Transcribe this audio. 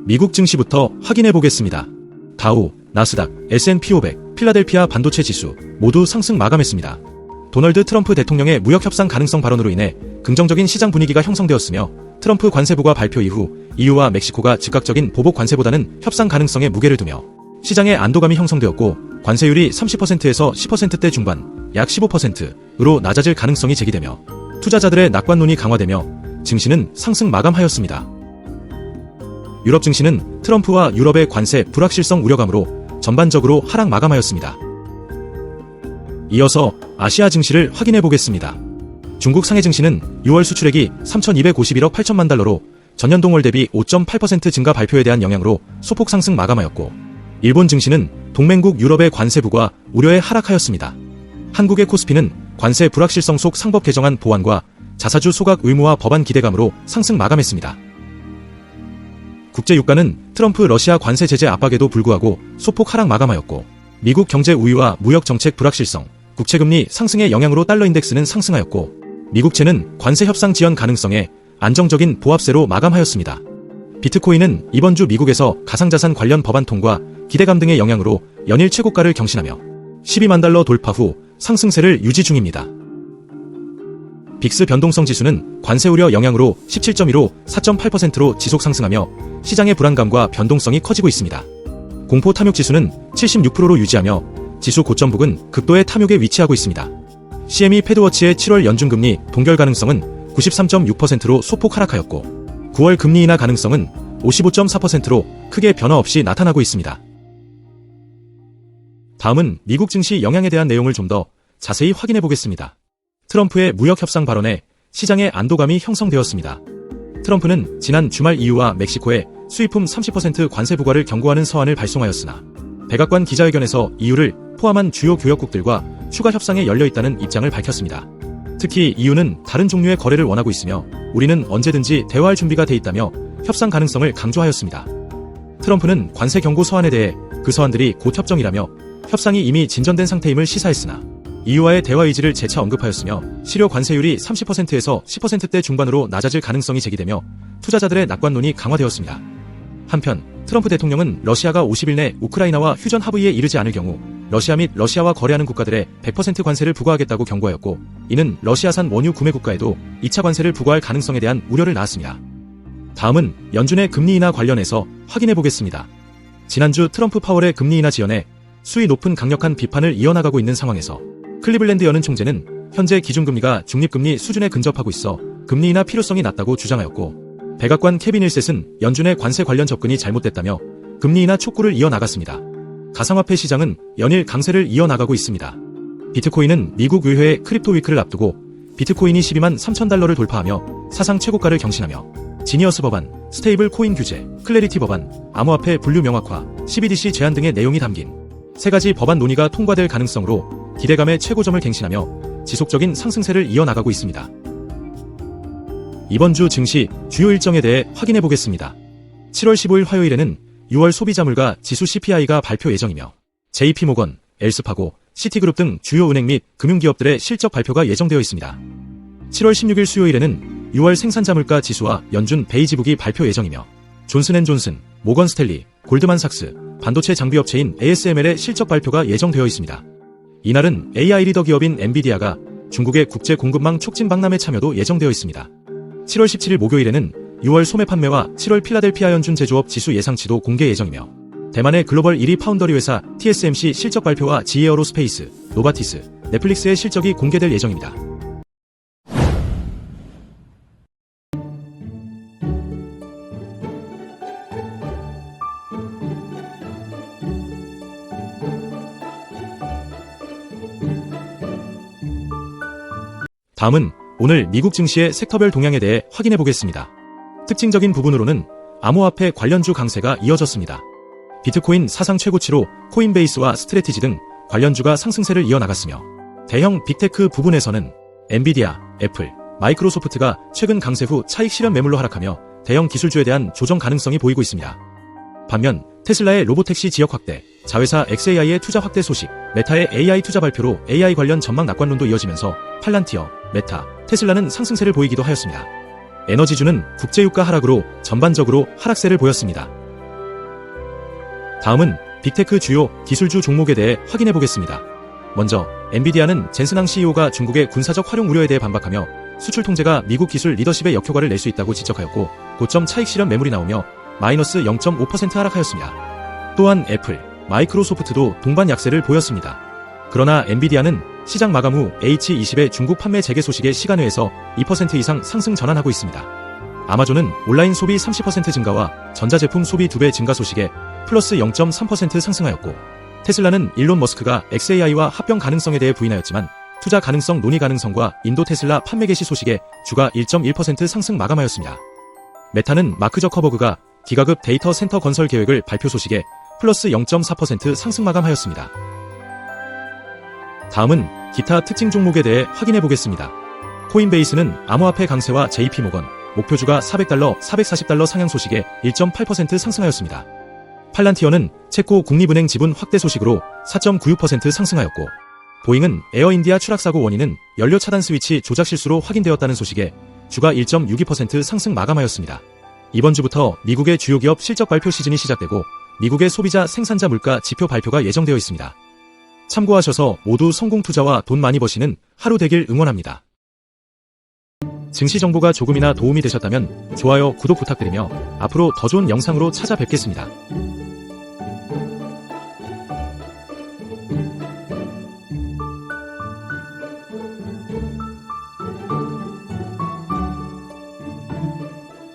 미국 증시부터 확인해 보겠습니다. 다우, 나스닥, S&P 500, 필라델피아 반도체 지수 모두 상승 마감했습니다. 도널드 트럼프 대통령의 무역 협상 가능성 발언으로 인해 긍정적인 시장 분위기가 형성되었으며 트럼프 관세부가 발표 이후 EU와 멕시코가 즉각적인 보복 관세보다는 협상 가능성에 무게를 두며 시장에 안도감이 형성되었고 관세율이 30%에서 10%대 중반, 약 15%로 낮아질 가능성이 제기되며 투자자들의 낙관론이 강화되며 증시는 상승 마감하였습니다. 유럽 증시는 트럼프와 유럽의 관세 불확실성 우려감으로 전반적으로 하락 마감하였습니다. 이어서 아시아 증시를 확인해 보겠습니다. 중국 상해 증시는 6월 수출액이 3,251억 8천만 달러로 전년 동월 대비 5.8% 증가 발표에 대한 영향으로 소폭 상승 마감하였고, 일본 증시는 동맹국 유럽의 관세부과 우려에 하락하였습니다. 한국의 코스피는 관세 불확실성 속 상법 개정안 보완과 자사주 소각 의무화 법안 기대감으로 상승 마감했습니다. 국제 유가는 트럼프 러시아 관세 제재 압박에도 불구하고 소폭 하락 마감하였고, 미국 경제 우위와 무역 정책 불확실성, 국채금리 상승의 영향으로 달러 인덱스는 상승하였고, 미국채는 관세 협상 지연 가능성에 안정적인 보합세로 마감하였습니다. 비트코인은 이번 주 미국에서 가상자산 관련 법안 통과, 기대감 등의 영향으로 연일 최고가를 경신하며 12만 달러 돌파 후 상승세를 유지 중입니다. 빅스 변동성 지수는 관세 우려 영향으로 17.1로 4.8%로 지속 상승하며 시장의 불안감과 변동성이 커지고 있습니다. 공포 탐욕 지수는 76%로 유지하며 지수 고점 부근 극도의 탐욕에 위치하고 있습니다. CME 패드워치의 7월 연준금리 동결 가능성은 93.6%로 소폭 하락하였고 9월 금리 인하 가능성은 55.4%로 크게 변화 없이 나타나고 있습니다. 다음은 미국 증시 영향에 대한 내용을 좀 더 자세히 확인해 보겠습니다. 트럼프의 무역 협상 발언에 시장의 안도감이 형성되었습니다. 트럼프는 지난 주말 EU와 멕시코에 수입품 30% 관세 부과를 경고하는 서한을 발송하였으나 백악관 기자회견에서 EU를 포함한 주요 교역국들과 추가 협상에 열려있다는 입장을 밝혔습니다. 특히 EU는 다른 종류의 거래를 원하고 있으며 우리는 언제든지 대화할 준비가 돼 있다며 협상 가능성을 강조하였습니다. 트럼프는 관세 경고 서한에 대해 그 서한들이 곧 협정이라며 협상이 이미 진전된 상태임을 시사했으나 EU와의 대화 의지를 재차 언급하였으며 실효 관세율이 30%에서 10%대 중반으로 낮아질 가능성이 제기되며 투자자들의 낙관론이 강화되었습니다. 한편 트럼프 대통령은 러시아가 50일 내 우크라이나와 휴전 합의에 이르지 않을 경우 러시아 및 러시아와 거래하는 국가들의 100% 관세를 부과하겠다고 경고하였고, 이는 러시아산 원유 구매 국가에도 2차 관세를 부과할 가능성에 대한 우려를 낳았습니다. 다음은 연준의 금리 인하 관련해서 확인해 보겠습니다. 지난주 트럼프 파월의 금리 인하 지연에 수위 높은 강력한 비판을 이어나가고 있는 상황에서 클리블랜드 연은 총재는 현재 기준금리가 중립금리 수준에 근접하고 있어 금리 인하 필요성이 낮다고 주장하였고, 백악관 케빈 힐셋은 연준의 관세 관련 접근이 잘못됐다며 금리 인하 촉구를 이어나갔습니다. 가상화폐 시장은 연일 강세를 이어나가고 있습니다. 비트코인은 미국 의회의 크립토 위크를 앞두고 비트코인이 12만 3천 달러를 돌파하며 사상 최고가를 경신하며 지니어스 법안, 스테이블 코인 규제, 클래리티 법안, 암호화폐 분류 명확화, CBDC 제한 등의 내용이 담긴 3가지 법안 논의가 통과될 가능성으로 기대감의 최고점을 갱신하며 지속적인 상승세를 이어나가고 있습니다. 이번 주 증시 주요 일정에 대해 확인해 보겠습니다. 7월 15일 화요일에는 6월 소비자물가 지수 CPI가 발표 예정이며 JP모건, 엘스파고, 시티그룹 등 주요 은행 및 금융기업들의 실적 발표가 예정되어 있습니다. 7월 16일 수요일에는 6월 생산자물가 지수와 연준 베이지북이 발표 예정이며 존슨앤존슨, 모건스탠리, 골드만삭스, 반도체 장비업체인 ASML의 실적 발표가 예정되어 있습니다. 이날은 AI 리더 기업인 엔비디아가 중국의 국제 공급망 촉진 박람회 참여도 예정되어 있습니다. 7월 17일 목요일에는 6월 소매 판매와 7월 필라델피아 연준 제조업 지수 예상치도 공개 예정이며 대만의 글로벌 1위 파운더리 회사 TSMC 실적 발표와 GE 에어로스페이스, 노바티스, 넷플릭스의 실적이 공개될 예정입니다. 다음은 오늘 미국 증시의 섹터별 동향에 대해 확인해 보겠습니다. 특징적인 부분으로는 암호화폐 관련주 강세가 이어졌습니다. 비트코인 사상 최고치로 코인베이스와 스트래티지 등 관련주가 상승세를 이어나갔으며 대형 빅테크 부분에서는 엔비디아, 애플, 마이크로소프트가 최근 강세 후 차익 실현 매물로 하락하며 대형 기술주에 대한 조정 가능성이 보이고 있습니다. 반면 테슬라의 로보택시 지역 확대, 자회사 xAI의 투자 확대 소식, 메타의 AI 투자 발표로 AI 관련 전망 낙관론도 이어지면서 팔란티어, 메타, 테슬라는 상승세를 보이기도 하였습니다. 에너지주는 국제유가 하락으로 전반적으로 하락세를 보였습니다. 다음은 빅테크 주요 기술주 종목에 대해 확인해 보겠습니다. 먼저 엔비디아는 젠슨항 CEO가 중국의 군사적 활용 우려에 대해 반박하며 수출 통제가 미국 기술 리더십에 역효과를 낼 수 있다고 지적하였고 고점 차익 실현 매물이 나오며 마이너스 0.5% 하락하였습니다. 또한 애플, 마이크로소프트도 동반 약세를 보였습니다. 그러나 엔비디아는 시장 마감 후 H20의 중국 판매 재개 소식에 시간외에서 2% 이상 상승 전환하고 있습니다. 아마존은 온라인 소비 30% 증가와 전자제품 소비 2배 증가 소식에 플러스 0.3% 상승하였고 테슬라는 일론 머스크가 xAI와 합병 가능성에 대해 부인하였지만 투자 가능성 논의 가능성과 인도 테슬라 판매 개시 소식에 주가 1.1% 상승 마감하였습니다. 메타는 마크 저커버그가 기가급 데이터 센터 건설 계획을 발표 소식에 플러스 0.4% 상승 마감하였습니다. 다음은 기타 특징 종목에 대해 확인해 보겠습니다. 코인베이스는 암호화폐 강세와 JP모건, 목표주가 $400, $440 상향 소식에 1.8% 상승하였습니다. 팔란티어는 체코 국립은행 지분 확대 소식으로 4.96% 상승하였고 보잉은 에어인디아 추락사고 원인은 연료 차단 스위치 조작 실수로 확인되었다는 소식에 주가 1.62% 상승 마감하였습니다. 이번 주부터 미국의 주요 기업 실적 발표 시즌이 시작되고 미국의 소비자 생산자 물가 지표 발표가 예정되어 있습니다. 참고하셔서 모두 성공 투자와 돈 많이 버시는 하루 되길 응원합니다. 증시 정보가 조금이나 도움이 되셨다면 좋아요, 구독 부탁드리며 앞으로 더 좋은 영상으로 찾아뵙겠습니다.